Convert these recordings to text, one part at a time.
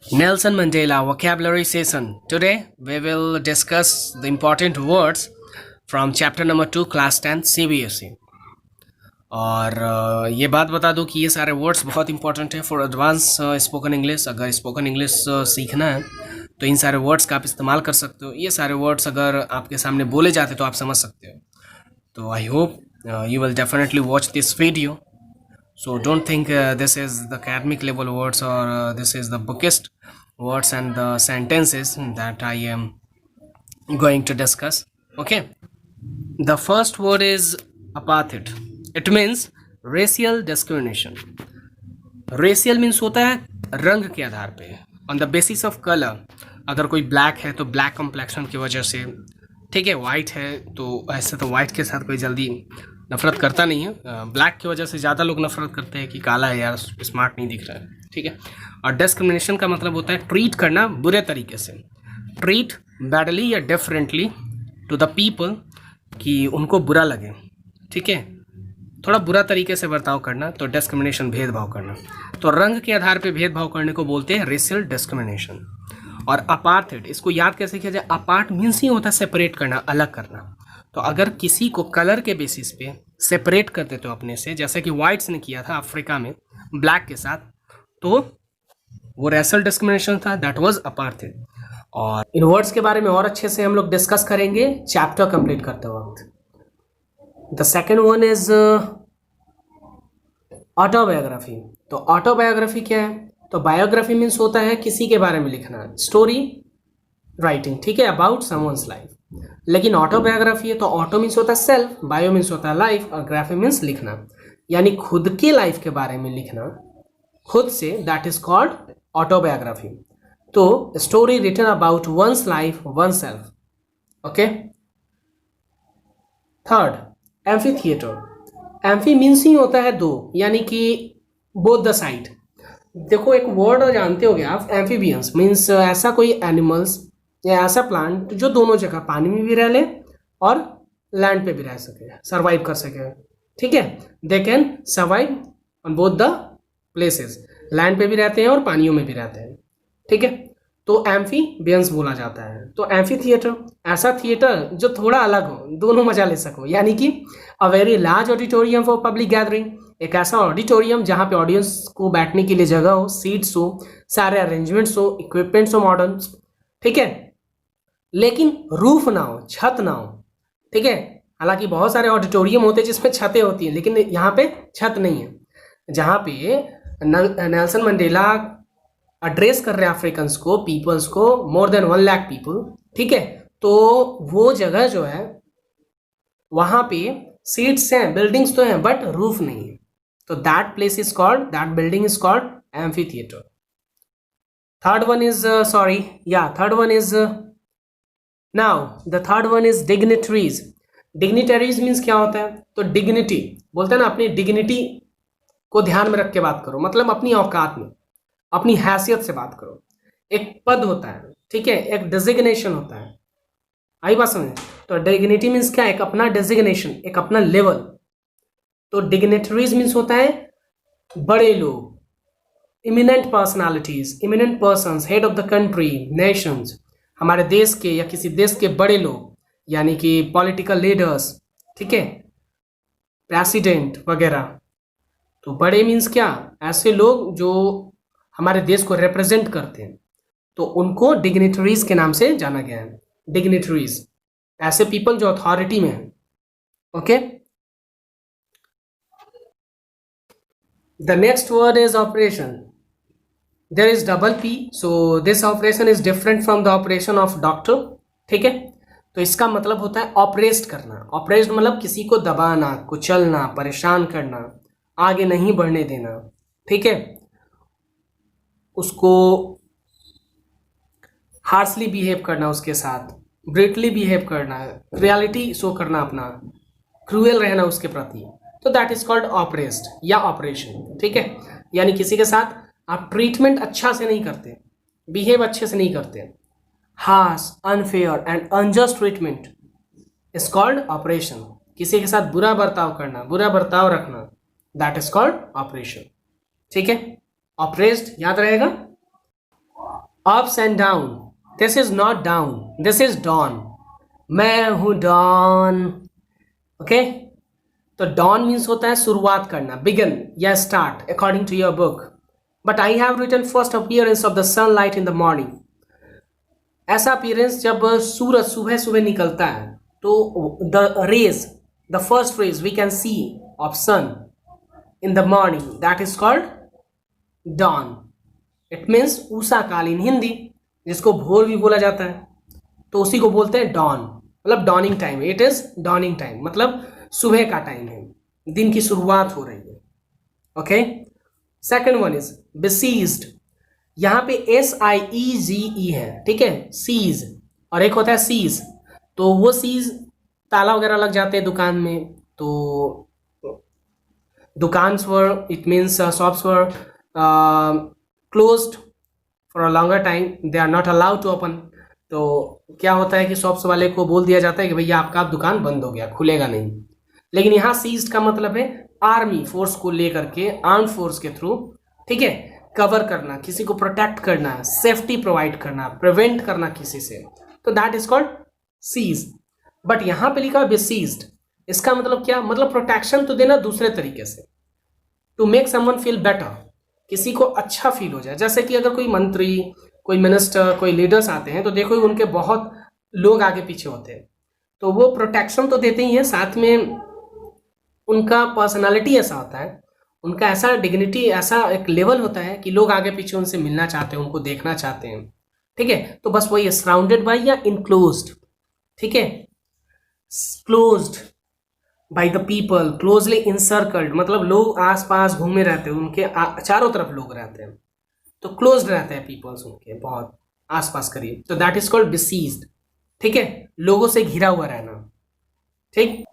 Nelson Mandela vocabulary session. Today we will discuss the important words from chapter number 2 class 10 CBSE. और ये बात बता दूं कि ये सारे वर्ड्स बहुत इंपॉर्टेंट है फॉर एडवांस स्पोकन इंग्लिश। अगर स्पोकन इंग्लिश सीखना है तो इन सारे वर्ड्स का आप इस्तेमाल कर सकते हो। ये सारे वर्ड्स अगर आपके सामने बोले जाते तो आप समझ सकते हो। तो I hope you will definitely watch this video. So don't think this is the academic level words or this is the bookist words and the sentences that I am going to discuss. Okay. The first word is apartheid. It means racial discrimination. Racial means होता है रंग के आधार पे, on the basis of color. अगर कोई black है तो black complexion की वजह से, ठीक है। वाइट है तो ऐसे तो वाइट के साथ कोई जल्दी नफरत करता नहीं है, ब्लैक की वजह से ज़्यादा लोग नफरत करते हैं कि काला है यार, स्मार्ट नहीं दिख रहा है, ठीक है। और डिस्क्रिमिनेशन का मतलब होता है ट्रीट करना बुरे तरीके से, ट्रीट बैडली या डिफरेंटली टू द पीपल, कि उनको बुरा लगे, ठीक है। थोड़ा बुरा तरीके से बर्ताव करना, तो डिस्क्रिमिनेशन भेदभाव करना। तो रंग के आधार पर भेदभाव करने को बोलते हैं रेशियल डिस्क्रिमिनेशन। और अपार्थाइड, इसको याद कैसे किया जाए? अपार्ट मीन्स ही होता है सेपरेट करना, अलग करना। तो अगर किसी को कलर के बेसिस पे सेपरेट कर देते हो अपने से, जैसे कि वाइट्स ने किया था अफ्रीका में ब्लैक के साथ, तो वो रेशियल डिस्क्रिमिनेशन था, दैट वाज अपार्थाइड। और इन वर्ड्स के बारे में और अच्छे से हम लोग डिस्कस करेंगे चैप्टर कंप्लीट करते वक्त। The second one is autobiography. तो ऑटोबायोग्राफी क्या है? तो बायोग्राफी मीन्स होता है किसी के बारे में लिखना, स्टोरी राइटिंग, ठीक है, अबाउट समवन्स लाइफ। लेकिन ऑटोबायोग्राफी है तो ऑटो मीन्स होता है सेल्फ, बायो मीन्स होता है लाइफ, और ग्राफी मीन्स लिखना, यानी खुद के लाइफ के बारे में लिखना खुद से, दैट इज कॉल्ड ऑटोबायोग्राफी। तो story written about one's life, one self. Okay. Third, amphitheatre. Amphi means ही होता है दो, यानी कि बोथ द साइड। देखो एक वर्ड जानते होगे आप, एम्फीबियंस मीन्स ऐसा कोई एनिमल्स या ऐसा प्लांट जो दोनों जगह पानी में भी रह ले और लैंड पे भी रह सके, सर्वाइव कर सके, ठीक है। They can survive on both the places, land पे भी रहते हैं और पानियों में भी रहते हैं, ठीक है। तो एम्फीबियंस बोला जाता है। तो एम्फी थिएटर, ऐसा थिएटर जो थोड़ा अलग हो, दोनों मजा ले सको, यानी कि a very large auditorium for public gathering, एक ऐसा ऑडिटोरियम जहाँ पे ऑडियंस को बैठने के लिए जगह हो, सीट्स हो, सारे अरेंजमेंट्स हो, इक्विपमेंट्स हो मॉडर्न, ठीक है, लेकिन रूफ ना हो, छत ना हो, ठीक है। हालांकि बहुत सारे ऑडिटोरियम होते हैं जिसमें छतें होती हैं, लेकिन यहाँ पे छत नहीं है। जहाँ पे नेल्सन मंडेला एड्रेस कर रहे हैं अफ्रीकन्स को, पीपल्स को, मोर देन 1 लाख पीपल, ठीक है। तो वो जगह जो है वहाँ पे सीट्स हैं, बिल्डिंग्स तो हैं, बट रूफ नहीं है। तो that place is called, that building is called amphi theatre. Third one is now the third one is dignitaries. Dignitaries means क्या होता है? तो डिग्निटी बोलते हैं ना, अपनी डिग्निटी को ध्यान में रख के बात करो, मतलब अपनी औकात में, अपनी हैसियत से बात करो। एक पद होता है, ठीक है, एक डेजिग्नेशन होता है, आई बात समझ? तो डिग्निटी मीन्स क्या? एक अपना डेजिग्नेशन, एक अपना लेवल। तो डिग्नेटरीज मीन्स होता है बड़े लोग, eminent personalities, eminent persons, head of the country, nations, हमारे देश के या किसी देश के बड़े लोग, यानी कि पॉलिटिकल लीडर्स, ठीक है, प्रेसिडेंट वगैरह। तो बड़े मीन्स क्या? ऐसे लोग जो हमारे देश को रिप्रेजेंट करते हैं, तो उनको डिग्नेटरीज के नाम से जाना गया है। डिग्नेटरीज, ऐसे पीपल जो अथॉरिटी में है। Okay. The next word is operation. There is double P, so this operation is different from the operation of doctor, ठीक है। तो इसका मतलब होता है ऑपरेस्ट करना। ऑपरेस्ट मतलब किसी को दबाना, कुचलना, परेशान करना, आगे नहीं बढ़ने देना, ठीक है, उसको हार्शली बिहेव करना, उसके साथ ब्रिटली बिहेव करना, रियलिटी शो करना, अपना क्रूएल रहना उसके प्रति। तो दैट इज कॉल्ड ऑपरेस्ट या ऑपरेशन, ठीक है। यानी किसी के साथ आप ट्रीटमेंट अच्छा से नहीं करते, बिहेव अच्छे से नहीं करते, harsh, unfair and unjust treatment is called operation. किसी के साथ बुरा बर्ताव करना, बुरा बर्ताव रखना, दैट इज कॉल्ड ऑपरेशन, ठीक है। ऑपरेस्ड याद रहेगा। Ups and down, this is not down, this is dawn, मैं हूं डॉन। ओके, तो डॉन मीन्स होता है शुरुआत करना, बिगिन या start according to your book, but I have written first appearance of the sunlight in the morning. ऐसा appearance जब सूरज सुबह सुबह निकलता है, तो the rays, the first rays we can see of sun in the morning, that is called dawn. It means Usha काल इन हिंदी, जिसको भोर भी बोला जाता है, तो उसी को बोलते हैं dawn, मतलब dawning time. It is dawning time मतलब सुबह का टाइम है, दिन की शुरुआत हो रही है। Okay, second one is besieged, यहाँ पे SIEGE है, ठीक है, सीज, और एक होता है सीज, तो वो सीज ताला वगैरह लग जाते हैं दुकान में, तो दुकान्स were, it means shops were closed for a longer time, they are not allowed to open. तो क्या होता है कि शॉप्स वाले को बोल दिया जाता है कि भैया आपका दुकान बंद हो गया, खुलेगा नहीं। लेकिन यहाँ सीज्ड का मतलब है आर्मी फोर्स को लेकर के, आर्म फोर्स के थ्रू, ठीक है, कवर करना, किसी को प्रोटेक्ट करना, सेफ्टी प्रोवाइड करना, प्रिवेंट करना किसी से, तो that is called seize. But यहाँ पे लिखा है besieged, इसका मतलब क्या, मतलब प्रोटेक्शन तो देना दूसरे तरीके से, to make someone feel better, किसी को अच्छा फील हो जाए। जैसे कि अगर कोई मंत्री, कोई मिनिस्टर, कोई लीडर्स आते हैं, तो देखो उनके बहुत लोग आगे पीछे होते हैं, तो वो प्रोटेक्शन तो देते ही हैं, साथ में उनका पर्सनालिटी ऐसा होता है, उनका ऐसा डिग्निटी, ऐसा एक लेवल होता है कि लोग आगे पीछे उनसे मिलना चाहते हैं, उनको देखना चाहते हैं, ठीक है। तो बस वही सराउंडेड बाय या इनक्लोज्ड, ठीक है, closed by the people, closely इंसर्कल्ड, मतलब लोग आसपास घूमे रहते हैं, उनके चारों तरफ लोग रहते हैं, तो क्लोज्ड रहते हैं पीपल्स उनके बहुत आसपास करीब, तो दैट इज कॉल्ड besieged, ठीक है, लोगों से घिरा हुआ रहना, ठीक।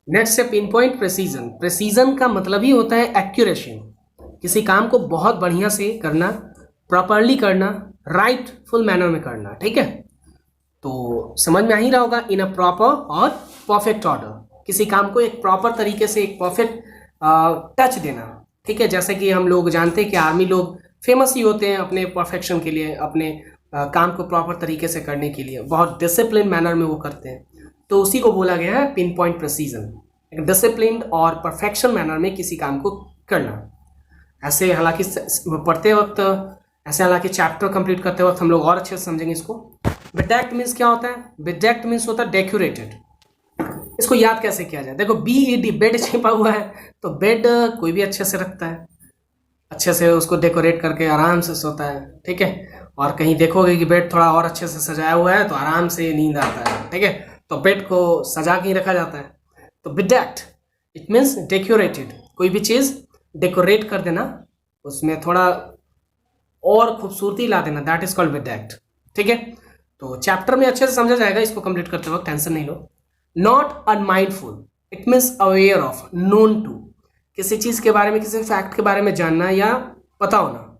नेक्स्ट है पिन पॉइंट प्रेसीजन। प्रेसीजन का मतलब ही होता है एक्यूरेसी, किसी काम को बहुत बढ़िया से करना, प्रॉपरली करना, राइटफुल मैनर में करना, ठीक है। तो समझ में आ ही रहा होगा, इन अ प्रॉपर और परफेक्ट ऑर्डर, किसी काम को एक प्रॉपर तरीके से, एक परफेक्ट टच देना, ठीक है। जैसे कि हम लोग जानते हैं कि आर्मी लोग फेमस ही होते हैं अपने परफेक्शन के लिए, अपने काम को प्रॉपर तरीके से करने के लिए, बहुत डिसिप्लिन मैनर में वो करते हैं, तो उसी को बोला गया है पिन पॉइंट प्रेसीजन, एक डिसिप्लिन और परफेक्शन मैनर में किसी काम को करना। ऐसे हालांकि पढ़ते वक्त, ऐसे हालांकि चैप्टर कंप्लीट करते वक्त हम लोग और अच्छे से समझेंगे इसको। बेडेक्ट मीन्स क्या होता है, बेडेक्ट मीन्स होता है डेकोरेटेड। इसको याद कैसे किया जाए, देखो BED, बेड छिपा हुआ है, तो बेड कोई भी अच्छे से रखता है, अच्छे से उसको डेकोरेट करके आराम से सोता है, ठीक है। और कहीं देखोगे कि बेड थोड़ा और अच्छे से सजाया हुआ है, तो आराम से नींद आता है, ठीक है, तो बेड को सजा के ही रखा जाता है। तो बेडेक्ट इट मीन्स डेकोरेटेड, कोई भी चीज़ डेकोरेट कर देना, उसमें थोड़ा और खूबसूरती ला देना, दैट इज कॉल्ड बेडेक्ट, ठीक है। तो चैप्टर में अच्छे से समझा जाएगा, इसको कंप्लीट करते वक्त टेंशन नहीं लो। Not unmindful, it means aware of, known to, किसी चीज़ के बारे में, किसी फैक्ट के बारे में जानना या पता होना।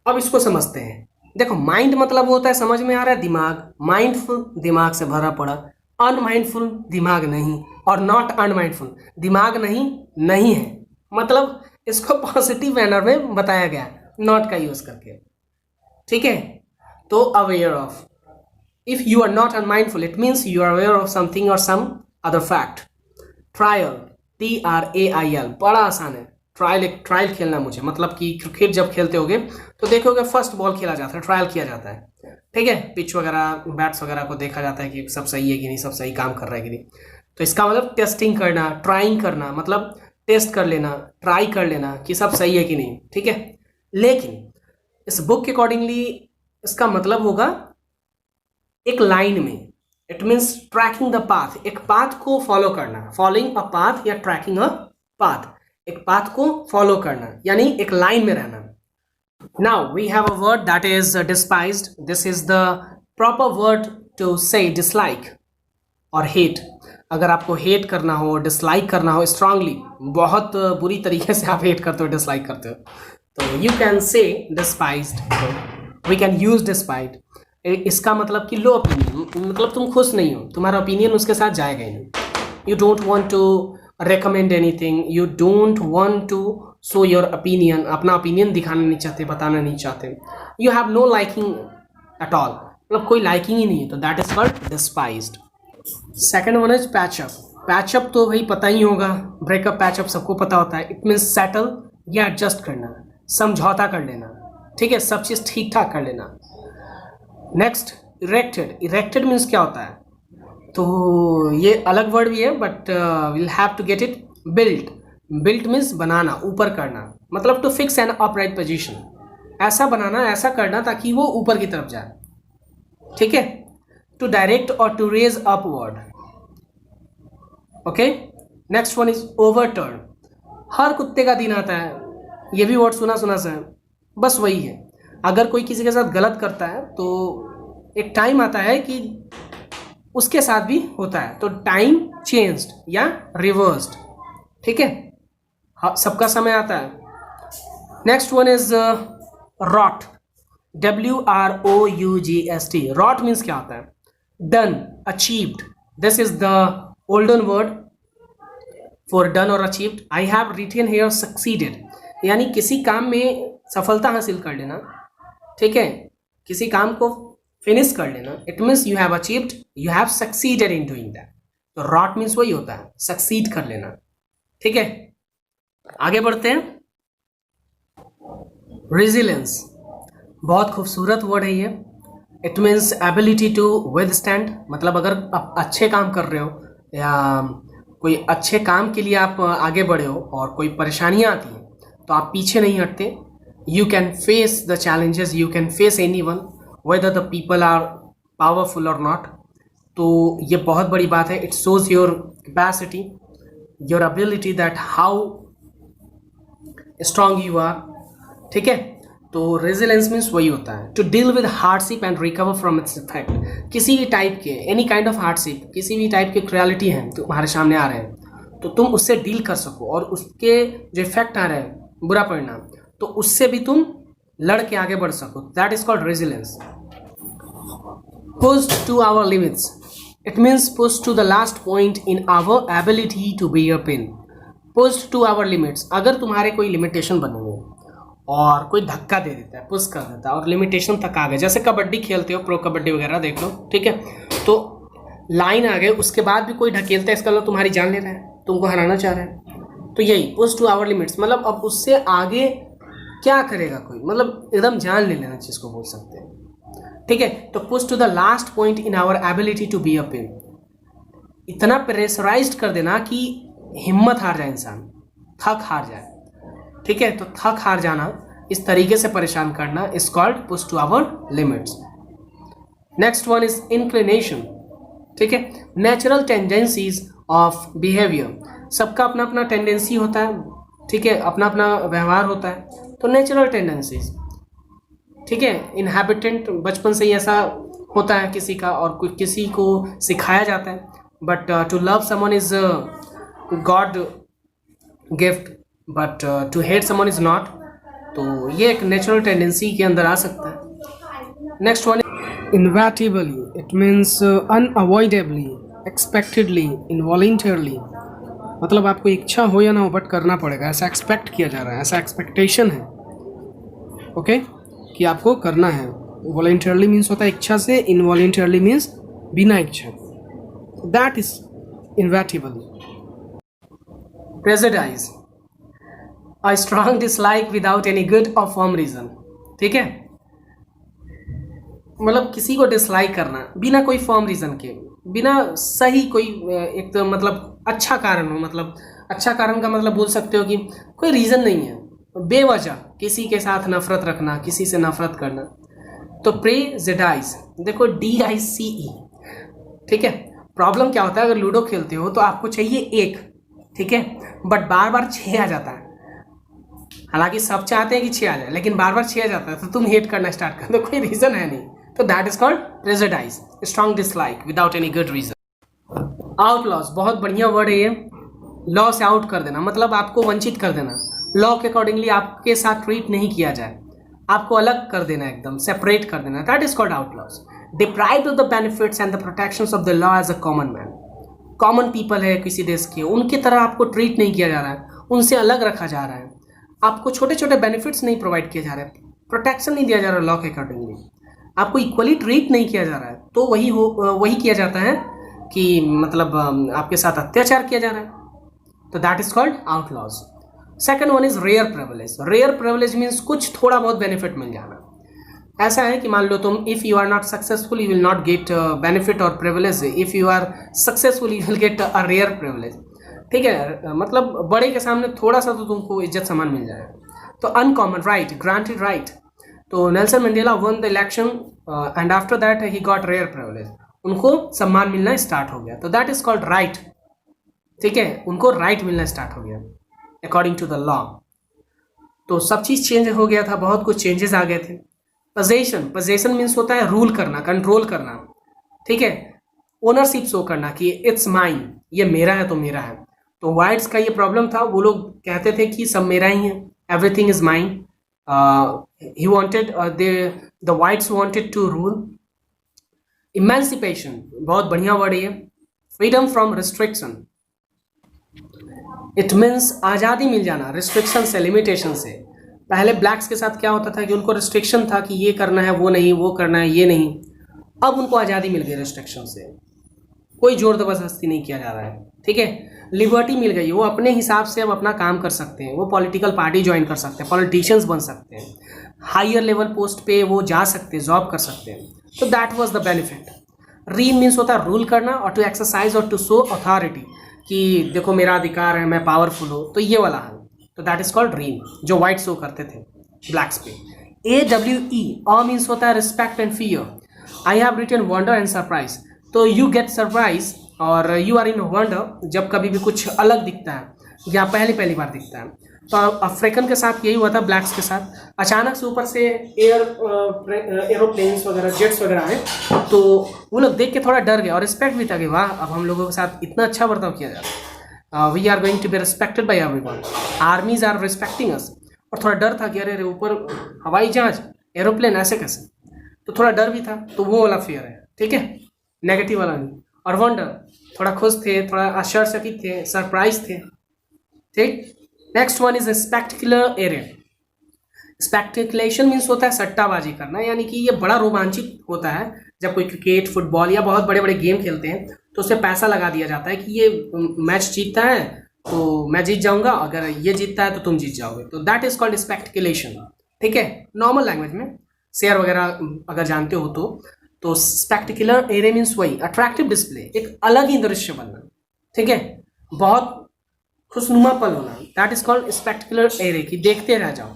अब इसको समझते हैं। देखो माइंड मतलब होता है, समझ में आ रहा है, दिमाग, माइंडफुल दिमाग से भरा पड़ा, अनमाइंडफुल दिमाग नहीं, और नॉट अनमाइंडफुल दिमाग नहीं, नहीं है, मतलब इसको पॉजिटिव मैनर में बताया गया नॉट का यूज करके, ठीक है। तो aware of, if you are not unmindful, it means you are aware of something or some other fact. Trial, TRAIL, बड़ा आसान है। ट्रायल खेलना मुझे, मतलब कि क्रिकेट जब खेलते होगे तो देखोगे फर्स्ट बॉल खेला जाता है, ट्रायल किया जाता है, ठीक है, पिच वगैरह, बैट्स वगैरह को देखा जाता है कि सब सही है कि नहीं, सब सही काम कर रहा है कि नहीं। तो इसका मतलब टेस्टिंग करना, ट्राइंग करना, मतलब टेस्ट कर लेना, ट्राई कर लेना कि सब सही है कि नहीं, ठीक है। लेकिन इस बुक के अकॉर्डिंगली इसका मतलब होगा एक लाइन में, it means tracking the path, एक पाथ को फॉलो करना, फॉलोइंग अ पाथ या ट्रैकिंग अ पाथ, एक पाथ को फॉलो करना, यानी एक लाइन में रहना। Now we have a word that is despised, this is the proper word to say dislike और हेट। अगर आपको हेट करना हो, डिसलाइक करना हो स्ट्रांगली, बहुत बुरी तरीके से आप हेट करते हो, डिसलाइक करते हो, तो you can say despised, we can use despised. इसका मतलब कि लो ओपिनियन, मतलब तुम खुश नहीं हो, तुम्हारा ओपिनियन उसके साथ जाएगा ही नहीं। You don't want to recommend anything, you don't want to show your opinion, अपना ओपिनियन दिखाना नहीं चाहते, बताना नहीं चाहते. You have no liking at all, मतलब कोई लाइकिंग ही नहीं है, तो that is called despised. Second one is patch up. Patch up तो भाई पता ही होगा, ब्रेकअप पैचअप सबको पता होता है. इट मीन्स सेटल या एडजस्ट करना, समझौता कर लेना, ठीक है, सब चीज़ ठीक ठाक कर लेना. Next erected. इरेक्टेड मीन्स क्या होता है, तो ये अलग वर्ड भी है but will have to get it. Built. Built means बनाना, ऊपर करना, मतलब to fix an upright position, ऐसा बनाना, ऐसा करना ताकि वो ऊपर की तरफ जाए, ठीक है. टू डायरेक्ट और to raise upward. Okay. Next one is overturn. हर कुत्ते का दिन आता है, ये भी वर्ड सुना सुना सा है, बस वही है. अगर कोई किसी के साथ गलत करता है तो एक टाइम आता है कि उसके साथ भी होता है, तो टाइम चेंज्ड या रिवर्स्ड, ठीक है. हाँ, सबका समय आता है. Next one is wrought. WROUGST. Wrought means क्या होता है, done, achieved. This is the olden word for done और achieved. I have written here succeeded, यानी किसी काम में सफलता हासिल कर लेना, ठीक है, किसी काम को फिनिश कर लेना. It means you have achieved, you have succeeded in doing that. तो रॉट मीन्स वही होता है, सक्सीड कर लेना, ठीक है. आगे बढ़ते हैं. रेजिलियंस. बहुत खूबसूरत वर्ड है ये. It means ability to withstand, मतलब अगर आप अच्छे काम कर रहे हो या कोई अच्छे काम के लिए आप आगे बढ़े हो और कोई परेशानियां आती हैं तो आप पीछे नहीं हटते. You can face the challenges, you can face anyone whether the people are powerful और नॉट. तो ये बहुत बड़ी बात है. It shows your capacity, your ability, that how strong you are, ठीक है. तो रेजिलेंस मीन्स वही होता है, to deal with hardship and recover from its effect. किसी भी टाइप के, एनी काइंड ऑफ हार्डशिप, किसी भी टाइप के क्रियालिटी हैं तुम्हारे सामने आ रहे हैं, तो तुम उससे डील कर सको और उसके जो इफेक्ट आ रहे हैं, बुरा परिणाम, तो उससे भी तुम लड़ के आगे बढ़ सको. That is called resilience. Pushed to our limits. It means pushed to the last point in our ability to bear pain. Pushed to our limits. अगर तुम्हारे कोई लिमिटेशन बने हुए और कोई धक्का दे देता है, पुश कर देता है और लिमिटेशन तक आ गए, जैसे कबड्डी खेलते हो, प्रो कबड्डी वगैरह देख लो, ठीक है, तो लाइन आ गए, उसके बाद भी कोई ढकेलता है, इसका मतलब तुम्हारी जान ले रहा है, तुमको हराना चाह रहा है. तो यही पुश टू आवर लिमिट्स, मतलब अब उससे आगे क्या करेगा कोई, मतलब एकदम जान ले लेना जिसको बोल सकते हैं, ठीक है. तो push to the last point in our ability to be a pain. इतना प्रेशराइज्ड कर देना कि हिम्मत हार जाए इंसान, थक हार जाए, ठीक है. तो थक हार जाना, इस तरीके से परेशान करना is called push to our limits. Next one is inclination, ठीक है. Natural tendencies of behaviour. सबका अपना अपना टेंडेंसी होता है, ठीक है, अपना अपना व्यवहार होता है. तो नेचुरल टेंडेंसीज, ठीक है, इनहैबिटेंट बचपन से ही ऐसा होता है किसी का, और किसी को सिखाया जाता है. But to love someone is God gift, but to hate someone is not. तो ये एक नेचुरल टेंडेंसी के अंदर आ सकता है. Next one, inevitably. It means unavoidably, expectedly, involuntarily. मतलब आपको इच्छा हो या ना हो बट करना पड़ेगा, ऐसा एक्सपेक्ट किया जा रहा है, ऐसा एक्सपेक्टेशन है, ओके, कि आपको करना है. वॉलंटरली मीन्स होता है इच्छा से, इनवॉलंटरली मीन्स बिना इच्छा. That is inevitable. Prejudice. A strong dislike without any good or firm reason, ठीक है, मतलब किसी को डिसलाइक करना बिना कोई फर्म रीज़न के, बिना सही कोई एक तो मतलब अच्छा कारण हो, मतलब अच्छा कारण का मतलब बोल सकते हो कि कोई रीज़न नहीं है, बेवजह किसी के साथ नफरत रखना, किसी से नफरत करना. तो प्रेजुडाइज, देखो DICE, ठीक है. प्रॉब्लम क्या होता है, अगर लूडो खेलते हो तो आपको चाहिए एक, ठीक है, बट बार बार 6 आ जाता है. हालांकि सब चाहते हैं कि 6 आ जाए, लेकिन बार बार 6 आ जाता है, तो तुम हेट करना स्टार्ट कर दो, कोई रीजन है नहीं. तो that is called prejudice, strong dislike without any good reason. Outlaws, बहुत बढ़िया वर्ड है ये. लॉ से आउट कर देना, मतलब आपको वंचित कर देना, लॉ के अकॉर्डिंगली आपके साथ ट्रीट नहीं किया जाए, आपको अलग कर देना, एकदम सेपरेट कर देना. That is called outlaws. Deprived of the benefits and the protections of the law as a common man. Common people है किसी देश के, उनकी तरह आपको ट्रीट नहीं किया जा रहा है, उनसे अलग रखा जा रहा है, आपको छोटे छोटे बेनिफिट्स नहीं प्रोवाइड किए जा रहे, प्रोटेक्शन नहीं दिया जा रहा लॉ के अकॉर्डिंगली, आपको इक्वली ट्रीट नहीं किया जा रहा है, तो वही किया जाता है कि मतलब आपके साथ अत्याचार किया जा रहा है, तो that is called outlaws. Second one is rare privilege. Rare privilege means कुछ थोड़ा बहुत बेनिफिट मिल जाना। ऐसा है कि मान लो तुम, if you are not successful you will not get benefit और privilege, if you are successful you will get a rare privilege. ठीक है, मतलब बड़े के सामने थोड़ा सा तो तुमको इज्जत सम्मान मिल जाएगा। तो अनकॉमन राइट, ग्रांटेड राइट। तो Nelson Mandela won the election and after that he got rare privilege, उनको सम्मान मिलना स्टार्ट हो गया, तो दैट इज कॉल्ड राइट। ठीक है, उनको राइट मिलना स्टार्ट हो गया अकॉर्डिंग टू द लॉ। तो सब चीज़ चेंज हो गया था, बहुत कुछ चेंजेस आ गए थे। पोजेशन, पोजेशन मीन्स होता है रूल करना, कंट्रोल करना। ठीक है, ओनरशिप शो करना कि इट्स माइन, ये मेरा है तो मेरा है। तो वाइट्स का ये प्रॉब्लम था, वो लोग कहते थे कि सब मेरा ही है, everything is mine. He wanted, the whites wanted to rule. Emancipation, बहुत बढ़िया वर्ड है, freedom from restriction. It means आज़ादी मिल जाना रिस्ट्रिक्शन से, लिमिटेशन से। पहले ब्लैक्स के साथ क्या होता था कि उनको रिस्ट्रिक्शन था कि ये करना है वो नहीं, वो करना है ये नहीं। अब उनको आज़ादी मिल गई रिस्ट्रिक्शन से, कोई जोर जबरदस्ती नहीं किया जा रहा है। ठीक है, लिबर्टी मिल गई, वो अपने हिसाब से अब अपना काम कर सकते हैं, वो पॉलिटिकल पार्टी ज्वाइन कर सकते हैं, पॉलिटिशियंस बन सकते हैं, हायर लेवल पोस्ट पे वो जा सकते हैं, जॉब कर सकते हैं। तो that was the benefit. Reign means होता है रूल करना और टू एक्सरसाइज और टू शो अथॉरिटी कि देखो मेरा अधिकार है, मैं पावरफुल हूँ, तो ये वाला है। तो दैट इज कॉल्ड रीन, जो वाइट शो करते थे ब्लैक्स पे। AWE, अ मीन्स होता है respect and fear. I have written wonder and surprise. तो यू गेट सरप्राइज और यू आर इन वंडर जब कभी भी कुछ अलग दिखता है या पहली बार दिखता है। तो अफ्रीकन के साथ यही हुआ था, ब्लैक्स के साथ। अचानक से ऊपर से एरोप्लेन्स वगैरह, जेट्स वगैरह आए, तो वो लोग देख के थोड़ा डर गए और रिस्पेक्ट भी था कि वाह, अब हम लोगों के साथ इतना अच्छा बर्ताव किया जा रहा है, we are going to be respected by everyone, armies are respecting us. और थोड़ा डर था कि अरे ऊपर हवाई जहाज, एरोप्लेन, ऐसे कैसे, तो थोड़ा डर भी था। तो वो वाला फेयर है, ठीक है, नेगेटिव वाला नहीं। और वंडर, थोड़ा खुश थे, थोड़ा आश्चर्यचकित थे, सरप्राइज थे। ठीक, next one is spectacular area. Speculation means होता है सट्टाबाजी करना, यानी कि ये बड़ा रोमांचित होता है जब कोई क्रिकेट, फुटबॉल या बहुत बड़े बड़े गेम खेलते हैं, तो उसमें पैसा लगा दिया जाता है कि ये मैच जीतता है तो मैं जीत जाऊंगा, अगर ये जीतता है तो तुम जीत जाओगे। तो दैट इज कॉल्ड स्पेक्टिकुलेशन। ठीक है, नॉर्मल लैंग्वेज में, शेयर वगैरह अगर जानते हो तो स्पेक्टिकुलर एरिया मीन्स वही अट्रैक्टिव डिस्प्ले, एक अलग ही दृश्य बनना। ठीक है, बहुत खुशनुमा पल होना, that is called spectacular area, कि देखते रह जाओ,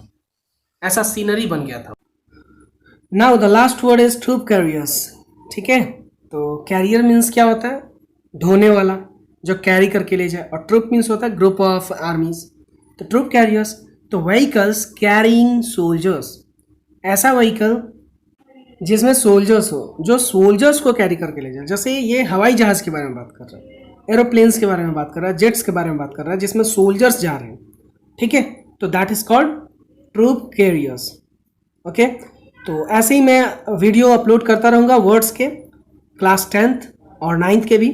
ऐसा सीनरी बन गया था। Now the last word is troop carriers. ठीक है, तो कैरियर मीन्स क्या होता है, ढोने वाला, जो कैरी करके ले जाए, और ट्रूप मीन्स होता है ग्रुप ऑफ आर्मीज। तो ट्रूप कैरियर्स, तो व्हीकल्स कैरिंग सोल्जर्स, ऐसा व्हीकल जिसमें सोल्जर्स हो, जो सोल्जर्स को कैरी करके ले जाए। जैसे ये हवाई जहाज के बारे में बात कर रहा है, एरोप्लेन्स के बारे में बात कर रहा है, जेट्स के बारे में बात कर रहा है, जिसमें सोल्जर्स जा रहे हैं। ठीक है, तो that is called troop carriers. Okay, तो ऐसे ही मैं वीडियो अपलोड करता रहूँगा वर्ड्स के, क्लास 10th और 9th के भी,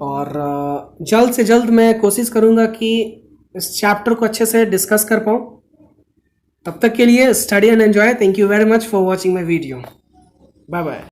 और जल्द से जल्द मैं कोशिश करूँगा कि इस चैप्टर को अच्छे से डिस्कस कर पाऊँ। तब तक के लिए study and enjoy. Thank you very much for watching my video. Bye bye.